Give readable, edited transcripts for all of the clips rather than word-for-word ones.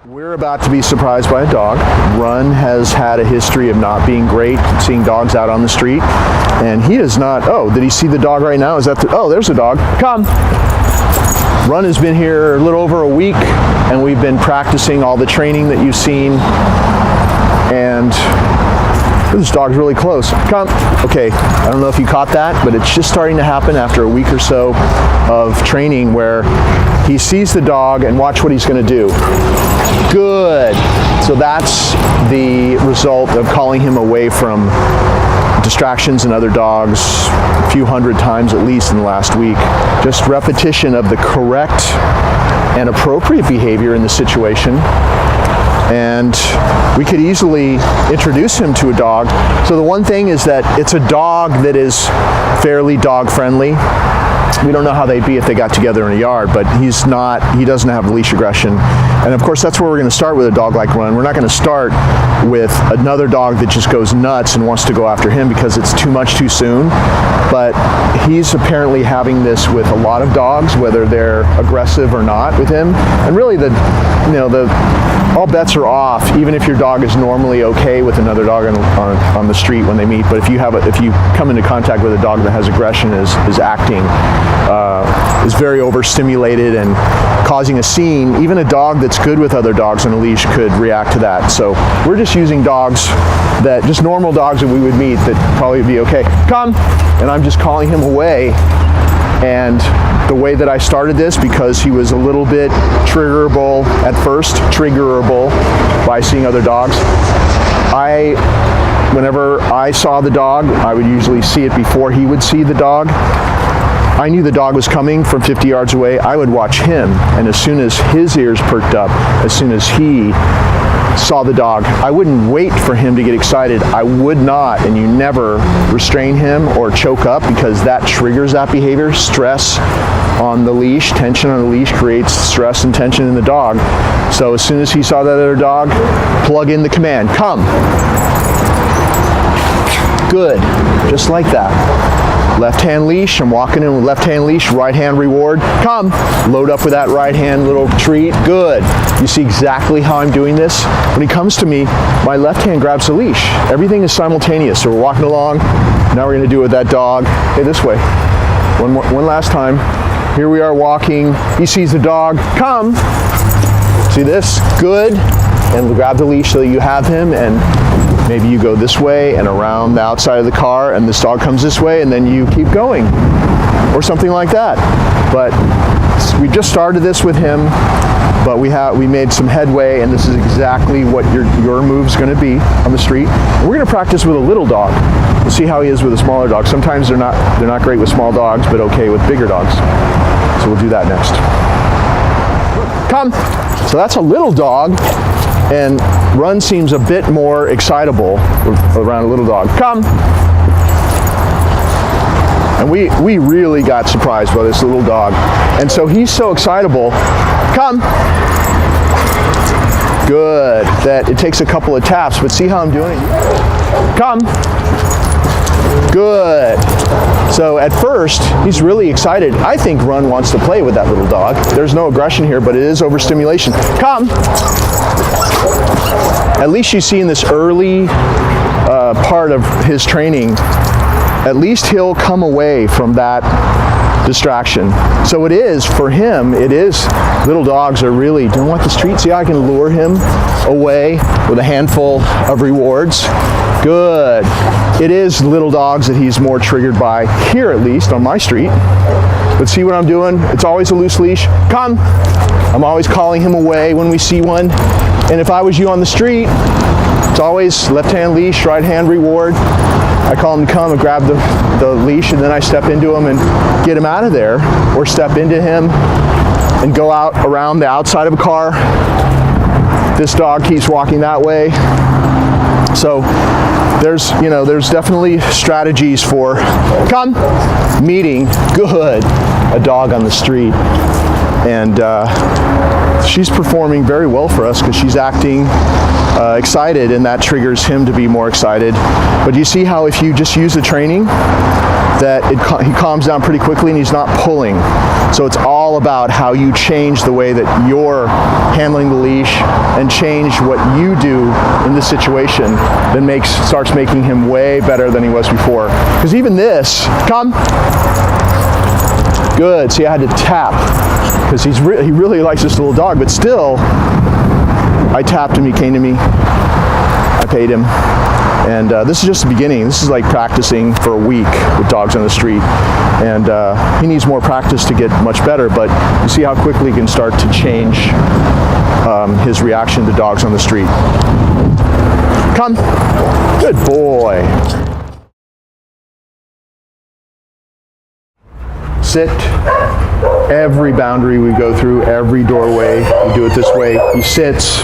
We're about to be surprised by a dog. Runn has had a history of not being great at seeing dogs out on the street, and he is not. Oh, did he see the dog right now? Is that oh, there's a dog. Come. Runn has been here a little over a week, and we've been practicing all the training that you've seen, and this dog's really close. Come. Okay, I don't know if you caught that, but it's just starting to happen after a week or so of training where he sees the dog and watch what he's going to do. Good. So that's the result of calling him away from distractions and other dogs a few hundred times at least in the last week. Just repetition of the correct and appropriate behavior in the situation. And we could easily introduce him to a dog. So the one thing is that it's a dog that is fairly dog friendly. We don't know how they'd be if they got together in a yard, but he doesn't have leash aggression. And of course, that's where we're going to start with a dog like Runn. We're not going to start with another dog that just goes nuts and wants to go after him because it's too much too soon. But he's apparently having this with a lot of dogs, whether they're aggressive or not with him. And really all bets are off, even if your dog is normally okay with another dog on the street when they meet. But if you come into contact with a dog that has aggression, is acting, is very overstimulated and causing a scene, even a dog that's good with other dogs on a leash could react to that. So we're just using dogs just normal dogs that we would meet that probably would be okay. Come, and I'm just calling him away. And the way that I started this, because he was a little bit triggerable at first, by seeing other dogs, whenever I saw the dog, I would usually see it before he would see the dog. I knew the dog was coming from 50 yards away. I would watch him, and as soon as his ears perked up, as soon as he saw the dog, I wouldn't wait for him to get excited. I would not, and you never restrain him or choke up, because that triggers that behavior. Stress on the leash, tension on the leash creates stress and tension in the dog. So as soon as he saw that other dog, plug in the command, come. Good, just like that. Left hand leash, I'm walking in with left hand leash, right hand reward, come. Load up with that right hand little treat, good. You see exactly how I'm doing this? When he comes to me, my left hand grabs the leash. Everything is simultaneous, so we're walking along. Now we're gonna do it with that dog. Hey, this way. One last time. Here we are walking, he sees the dog, come. See this? Good. And grab the leash so that you have him, and maybe you go this way and around the outside of the car, and this dog comes this way, and then you keep going, or something like that. But we just started this with him, but we made some headway, and this is exactly what your move's going to be on the street. And we're going to practice with a little dog. We'll see how he is with a smaller dog. Sometimes they're not great with small dogs, but okay with bigger dogs. So we'll do that next. Come. So that's a little dog. And Runn seems a bit more excitable around a little dog. Come. And we really got surprised by this little dog. And so he's so excitable. Come. Good. That it takes a couple of taps, but see how I'm doing it? Come. Good. So at first, he's really excited. I think Runn wants to play with that little dog. There's no aggression here, but it is overstimulation. Come. At least you see in this early part of his training, at least he'll come away from that distraction. So it is, for him, little dogs are really, don't want the street. See how I can lure him away with a handful of rewards? Good. It is little dogs that he's more triggered by, here at least, on my street. But see what I'm doing? It's always a loose leash. Come. I'm always calling him away when we see one. And if I was you on the street, it's always left hand leash, right hand reward. I call him to come and grab the leash, and then I step into him and get him out of there, or step into him and go out around the outside of a car. This dog keeps walking that way. So there's definitely strategies for meeting a dog on the street. And she's performing very well for us because she's acting excited, and that triggers him to be more excited. But you see how if you just use the training, that he calms down pretty quickly and he's not pulling. So it's all about how you change the way that you're handling the leash and change what you do in this situation that starts making him way better than he was before. Because even this, come. Good, see, I had to tap because he really likes this little dog, but still, I tapped him, he came to me, I paid him. And this is just the beginning. This is like practicing for a week with dogs on the street. And he needs more practice to get much better, but you see how quickly he can start to change his reaction to dogs on the street. Come. Good boy. Sit. Every boundary we go through, every doorway, we do it this way. He sits.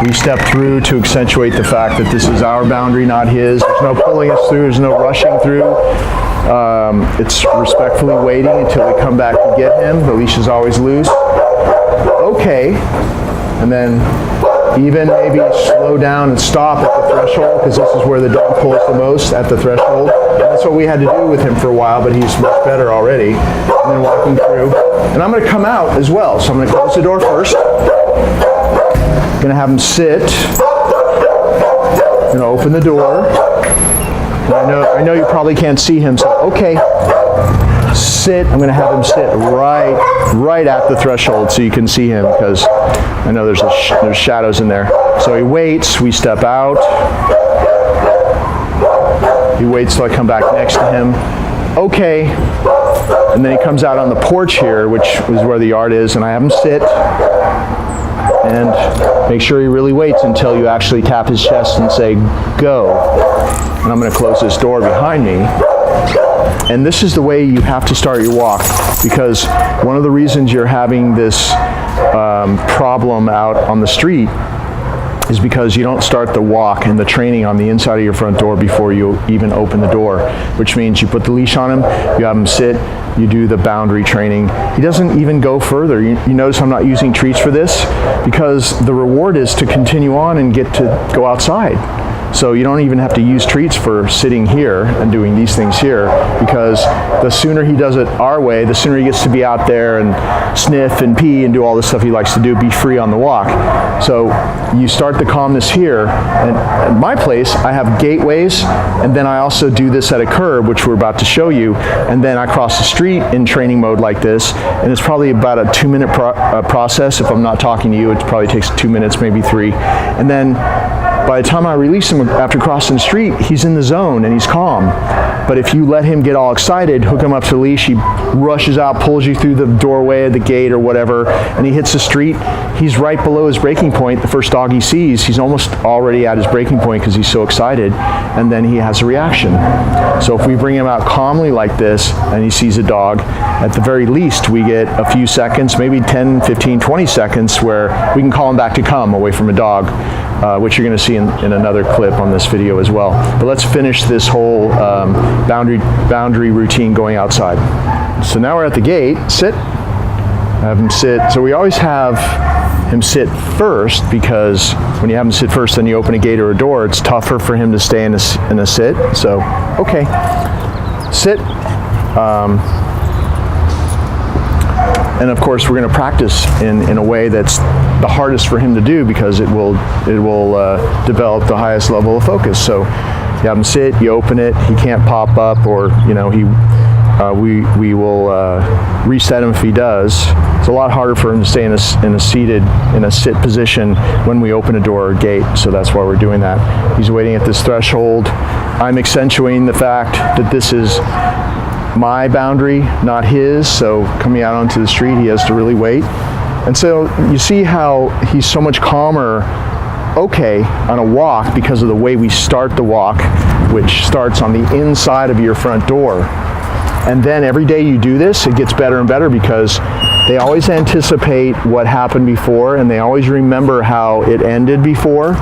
We step through to accentuate the fact that this is our boundary, not his. There's no pulling us through. There's no rushing through. It's respectfully waiting until we come back to get him. The leash is always loose. Okay. And then even maybe slow down and stop at the threshold, because this is where the dog pulls the most, at the threshold. And that's what we had to do with him for a while, but he's much better already. And then walking through. And I'm going to come out as well. So I'm going to close the door first. Going to have him sit. Going to open the door. And I know you probably can't see him, so okay. Sit. I'm going to have him sit right at the threshold so you can see him, because I know there's shadows in there. So he waits. We step out. He waits till I come back next to him. Okay. And then he comes out on the porch here, which is where the yard is, and I have him sit. And make sure he really waits until you actually tap his chest and say, go. And I'm going to close this door behind me. And this is the way you have to start your walk, because one of the reasons you're having this problem out on the street is because you don't start the walk and the training on the inside of your front door before you even open the door, which means you put the leash on him, you have him sit, you do the boundary training. He doesn't even go further. You notice I'm not using treats for this, because the reward is to continue on and get to go outside. So you don't even have to use treats for sitting here and doing these things here, because the sooner he does it our way, the sooner he gets to be out there and sniff and pee and do all the stuff he likes to do, be free on the walk. So you start the calmness here, and at my place I have gateways, and then I also do this at a curb, which we're about to show you, and then I cross the street in training mode like this, and it's probably about a 2-minute process. If I'm not talking to you, it probably takes 2 minutes, maybe 3, and then by the time I release him after crossing the street, he's in the zone and he's calm. But if you let him get all excited, hook him up to the leash, he rushes out, pulls you through the doorway, the gate or whatever, and he hits the street, he's right below his breaking point. The first dog he sees, he's almost already at his breaking point because he's so excited, and then he has a reaction. So if we bring him out calmly like this and he sees a dog, at the very least we get a few seconds, maybe 10, 15, 20 seconds where we can call him back to come away from a dog, which you're going to see in another clip on this video as well. But let's finish this whole boundary routine going outside. So now we're at the gate. Sit. Have him sit. So we always have him sit first, because when you have him sit first, then you open a gate or a door, it's tougher for him to stay in a sit. So, okay. Sit. And of course, we're going to practice in a way that's the hardest for him to do, because it will develop the highest level of focus. So you have him sit, you open it, he can't pop up, or we will reset him if he does. It's a lot harder for him to stay in a sit position when we open a door or gate. So that's why we're doing that. He's waiting at this threshold. I'm accentuating the fact that this is my boundary, not his. So coming out onto the street, he has to really wait. And so you see how he's so much calmer, okay, on a walk, because of the way we start the walk, which starts on the inside of your front door. And then every day you do this, it gets better and better, because they always anticipate what happened before, and they always remember how it ended before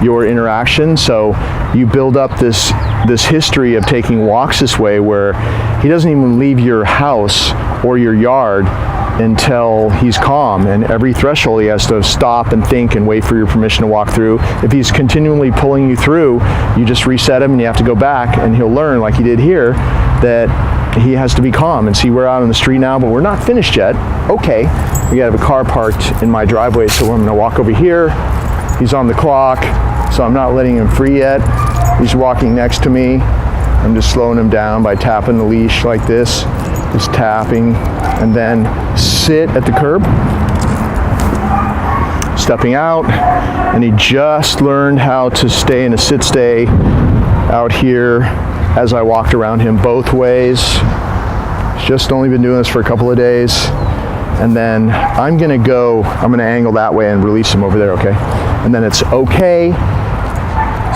your interaction. So you build up this history of taking walks this way, where he doesn't even leave your house or your yard until he's calm, and every threshold he has to stop and think and wait for your permission to walk through. If he's continually pulling you through, you just reset him and you have to go back, and he'll learn, like he did here, that he has to be calm. And see, we're out on the street now, but we're not finished yet. Okay, we gotta have a car parked in my driveway, so I'm gonna walk over here. He's on the clock, so I'm not letting him free yet. He's walking next to me. I'm just slowing him down by tapping the leash like this, just tapping, and then sit at the curb, stepping out, and he just learned how to stay in a sit-stay out here as I walked around him both ways. He's just only been doing this for a couple of days, and then I'm gonna angle that way and release him over there, okay? And then it's okay.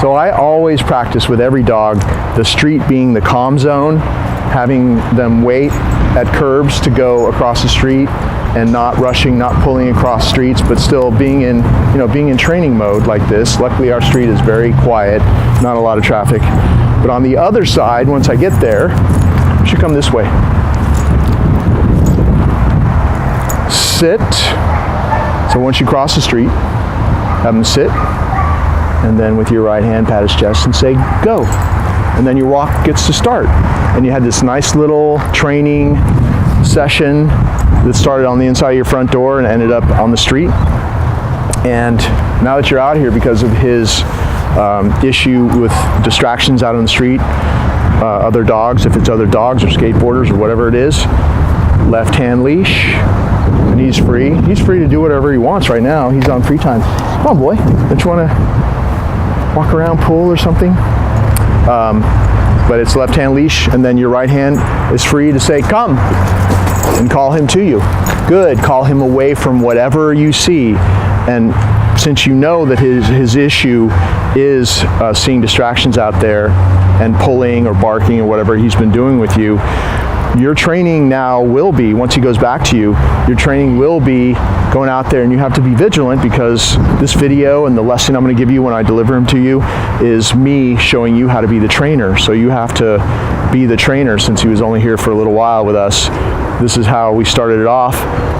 So I always practice with every dog, the street being the calm zone, having them wait at curbs to go across the street and not rushing, not pulling across streets, but still being in training mode like this. Luckily our street is very quiet, not a lot of traffic. But on the other side, once I get there, you should come this way. Sit. So once you cross the street, have them sit, and then with your right hand pat his chest and say go, and then your walk gets to start. And you had this nice little training session that started on the inside of your front door and ended up on the street. And now that you're out here, because of his issue with distractions out on the street, other dogs, if it's other dogs or skateboarders or whatever it is, left hand leash, and he's free to do whatever he wants right now. He's on free time. Come on, boy, don't you want to walk around, pull or something? But it's left hand leash, and then your right hand is free to say come and call him to you. Good. Call him away from whatever you see. And since you know that his issue is seeing distractions out there and pulling or barking or whatever he's been doing with you, your training now will be, once he goes back to you, your training will be going out there, and you have to be vigilant, because this video and the lesson I'm going to give you when I deliver him to you is me showing you how to be the trainer. So you have to be the trainer. Since he was only here for a little while with us, this is how we started it off.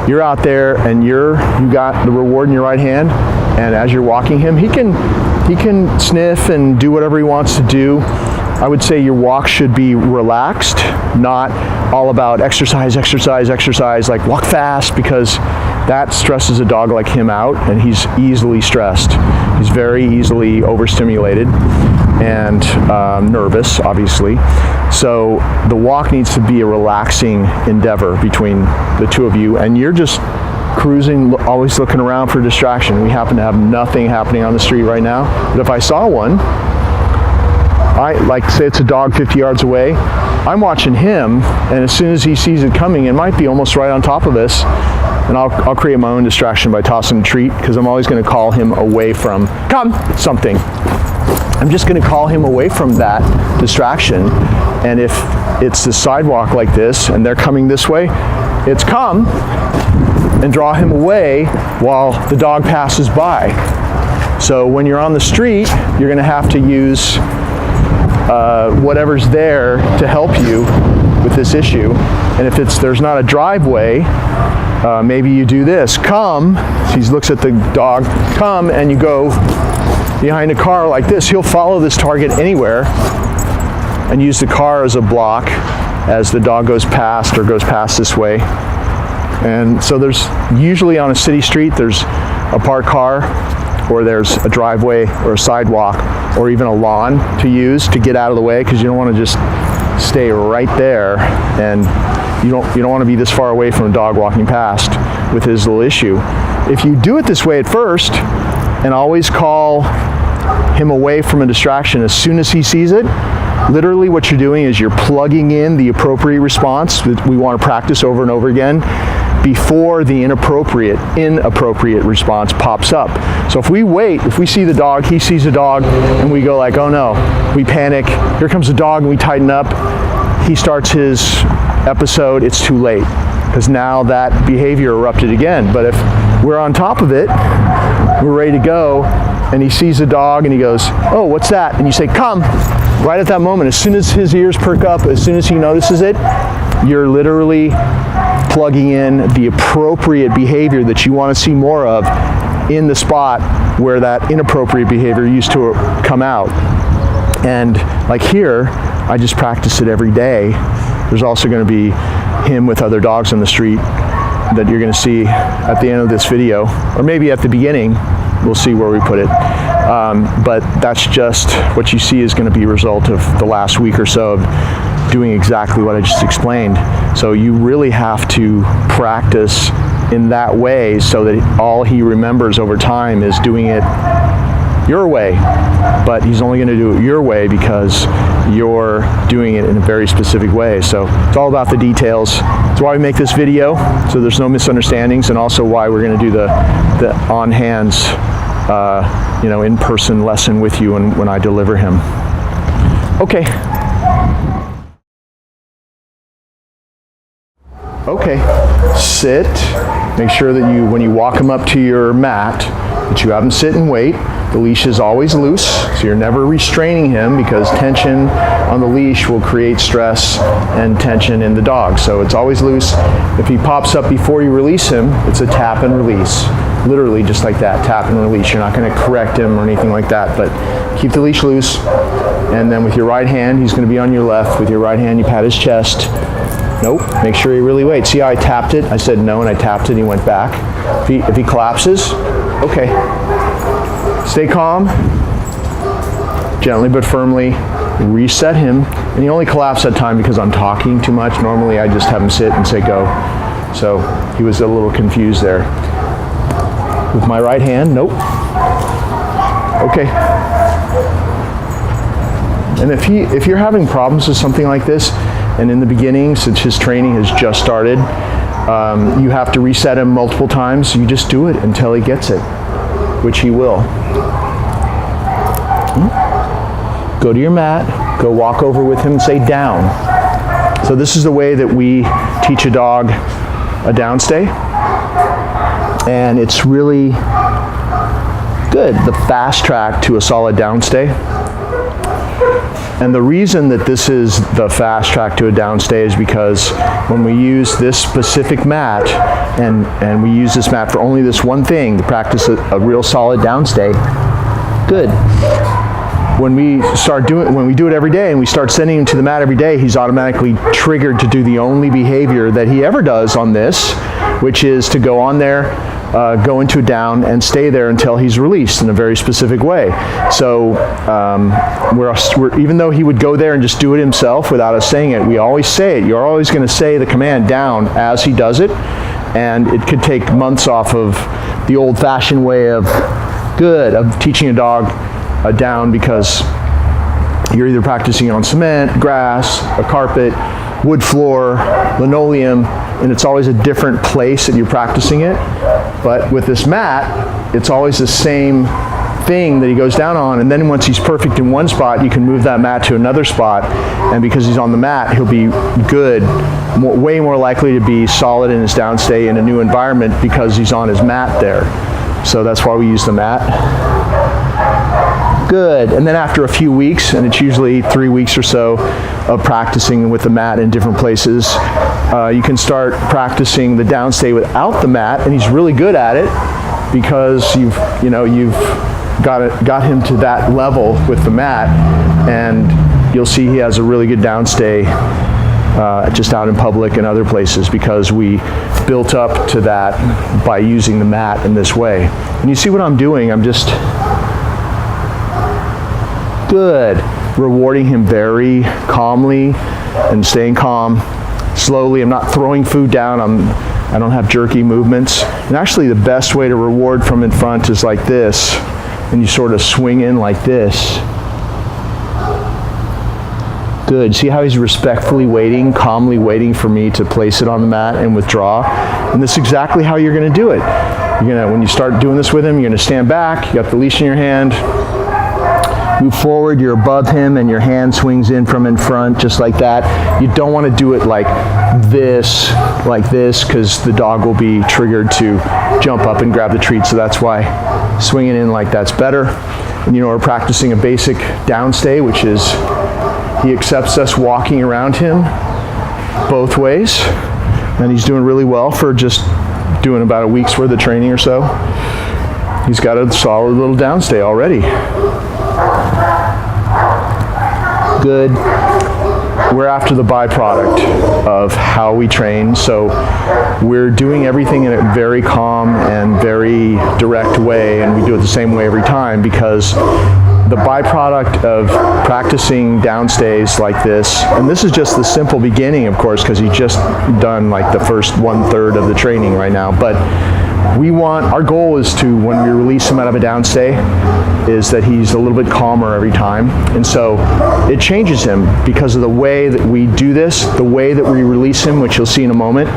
You're out there and you got the reward in your right hand, and as you're walking him, he can sniff and do whatever he wants to do. I would say your walk should be relaxed, not all about exercise, like walk fast, because that stresses a dog like him out, and he's easily stressed. He's very easily overstimulated and nervous, obviously. So the walk needs to be a relaxing endeavor between the two of you, and you're just cruising, always looking around for distraction. We happen to have nothing happening on the street right now, but if I saw one, say it's a dog 50 yards away, I'm watching him, and as soon as he sees it coming, it might be almost right on top of us, and I'll create my own distraction by tossing a treat, because I'm always going to call him away from something. I'm just going to call him away from that distraction. And if it's the sidewalk like this and they're coming this way, it's come and draw him away while the dog passes by. So when you're on the street, you're going to have to use whatever's there to help you with this issue. And if there's not a driveway, maybe you do this. Come, he looks at the dog, come, and you go behind a car like this. He'll follow this target anywhere and use the car as a block as the dog goes past or goes past this way. And so there's usually on a city street, there's a parked car, or there's a driveway or a sidewalk or even a lawn to use to get out of the way, because you don't want to just stay right there, and you don't want to be this far away from a dog walking past with his little issue. If you do it this way at first and always call him away from a distraction as soon as he sees it, literally what you're doing is you're plugging in the appropriate response that we want to practice over and over again before the inappropriate response pops up. So if we wait, if we see the dog, he sees the dog, and we go like, oh no, we panic, here comes the dog, and we tighten up, he starts his episode, it's too late, because now that behavior erupted again. But if we're on top of it, we're ready to go, and he sees the dog and he goes, oh, what's that? And you say, come. Right at that moment, as soon as his ears perk up, as soon as he notices it, you're literally plugging in the appropriate behavior that you want to see more of in the spot where that inappropriate behavior used to come out. And like here, I just practice it every day. There's also going to be him with other dogs on the street that you're going to see at the end of this video, or maybe at the beginning. We'll see where we put it. But that's just what you see is going to be a result of the last week or so of doing exactly what I just explained. So you really have to practice in that way so that all he remembers over time is doing it your way. But he's only going to do it your way because you're doing it in a very specific way. So it's all about the details. That's why we make this video, so there's no misunderstandings, and also why we're going to do the on hands in-person lesson with you when I deliver him. Okay. Okay, sit. Make sure that when you walk him up to your mat, that you have him sit and wait. The leash is always loose, so you're never restraining him, because tension on the leash will create stress and tension in the dog. So it's always loose. If he pops up before you release him, it's a tap and release. Literally just like that, tap and release. You're not going to correct him or anything like that, but keep the leash loose. And then with your right hand, he's going to be on your left. With your right hand, you pat his chest. Nope, make sure he really waits. See how I tapped it? I said no and I tapped it and he went back. If he collapses, okay. Stay calm, gently but firmly, reset him. And he only collapsed that time because I'm talking too much. Normally I just have him sit and say go. So he was a little confused there. With my right hand, nope. Okay. And if you're having problems with something like this, and in the beginning, since his training has just started, you have to reset him multiple times. You just do it until he gets it, which he will. Go to your mat, go walk over with him and say down. So this is the way that we teach a dog a down stay. And it's really good, the fast track to a solid down stay. And the reason that this is the fast track to a down stay is because when we use this specific mat, and we use this mat for only this one thing, to practice a real solid down stay, good. When we do it every day and we start sending him to the mat every day, he's automatically triggered to do the only behavior that he ever does on this, which is to go on there, go into a down and stay there until he's released in a very specific way. So even though he would go there and just do it himself without us saying it, we always say it. You're always going to say the command down as he does it, and it could take months off of the old-fashioned way of teaching a dog a down, because you're either practicing on cement, grass, a carpet, wood floor, linoleum, and it's always a different place that you're practicing it. But with this mat, it's always the same thing that he goes down on, and then once he's perfect in one spot, you can move that mat to another spot, and because he's on the mat, he'll be good, way more likely to be solid in his downstay in a new environment because he's on his mat there. So that's why we use the mat. Good. And then after a few weeks, and it's usually 3 weeks or so of practicing with the mat in different places, you can start practicing the downstay without the mat, and he's really good at it because you've got him to that level with the mat, and you'll see he has a really good downstay just out in public and other places because we built up to that by using the mat in this way. And you see what I'm doing? I'm just good, rewarding him very calmly and staying calm, slowly. I'm not throwing food down. I don't have jerky movements. And actually the best way to reward from in front is like this, and you sort of swing in like this. Good. See how he's respectfully waiting, calmly waiting for me to place it on the mat and withdraw? And this is exactly how you're going to do it. When you start doing this with him, you're going to stand back, you got the leash in your hand, move forward, you're above him, and your hand swings in from in front, just like that. You don't want to do it like this, because the dog will be triggered to jump up and grab the treat. So that's why swinging in like that's better. And we're practicing a basic downstay, which is he accepts us walking around him both ways. and he's doing really well for just doing about a week's worth of training or so. He's got a solid little downstay already. Good. We're after the byproduct of how we train, so we're doing everything in a very calm and very direct way, and we do it the same way every time, because the byproduct of practicing downstays like this, and this is just the simple beginning, of course, because he's just done like the first 1/3 of the training right now, but our goal is to, when we release him out of a downstay, is that he's a little bit calmer every time. And so it changes him because of the way that we do this, the way that we release him, which you'll see in a moment.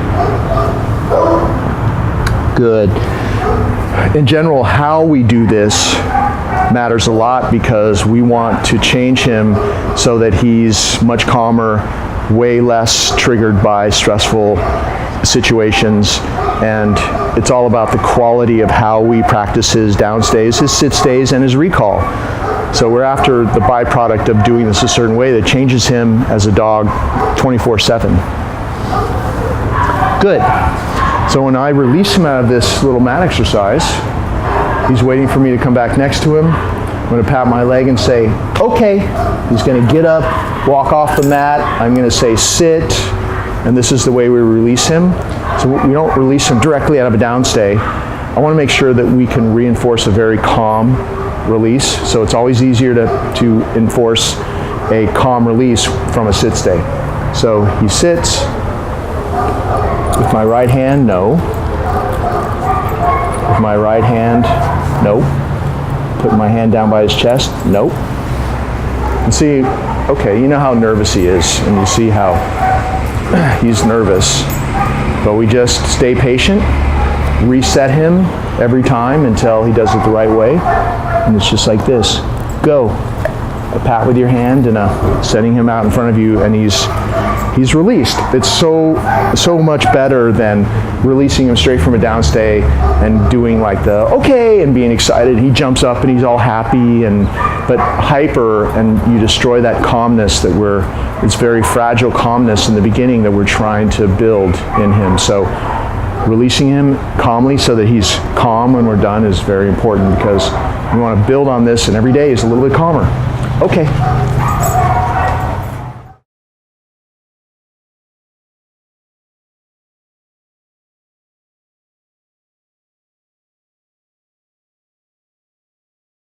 Good. In general, how we do this matters a lot, because we want to change him so that he's much calmer, way less triggered by stressful situations, and it's all about the quality of how we practice his downstays, his sit stays, and his recall. So we're after the byproduct of doing this a certain way that changes him as a dog 24/7. Good. So when I release him out of this little mat exercise, he's waiting for me to come back next to him. I'm going to pat my leg and say, okay. He's going to get up, walk off the mat. I'm going to say, sit. And this is the way we release him. So we don't release him directly out of a downstay. I want to make sure that we can reinforce a very calm release. So it's always easier to enforce a calm release from a sit stay. So he sits. With my right hand, no. With my right hand, no. Put my hand down by his chest, no. And see, okay, you know how nervous he is, and you see how he's nervous. But we just stay patient, reset him every time until he does it the right way. And it's just like this. Go. A pat with your hand and setting him out in front of you, and he's released. It's so much better than releasing him straight from a downstay and doing like the okay and being excited. He jumps up and he's all happy, but hyper, and you destroy that calmness it's very fragile calmness in the beginning that we're trying to build in him. So releasing him calmly so that he's calm when we're done is very important, because we want to build on this, and every day is a little bit calmer. Okay.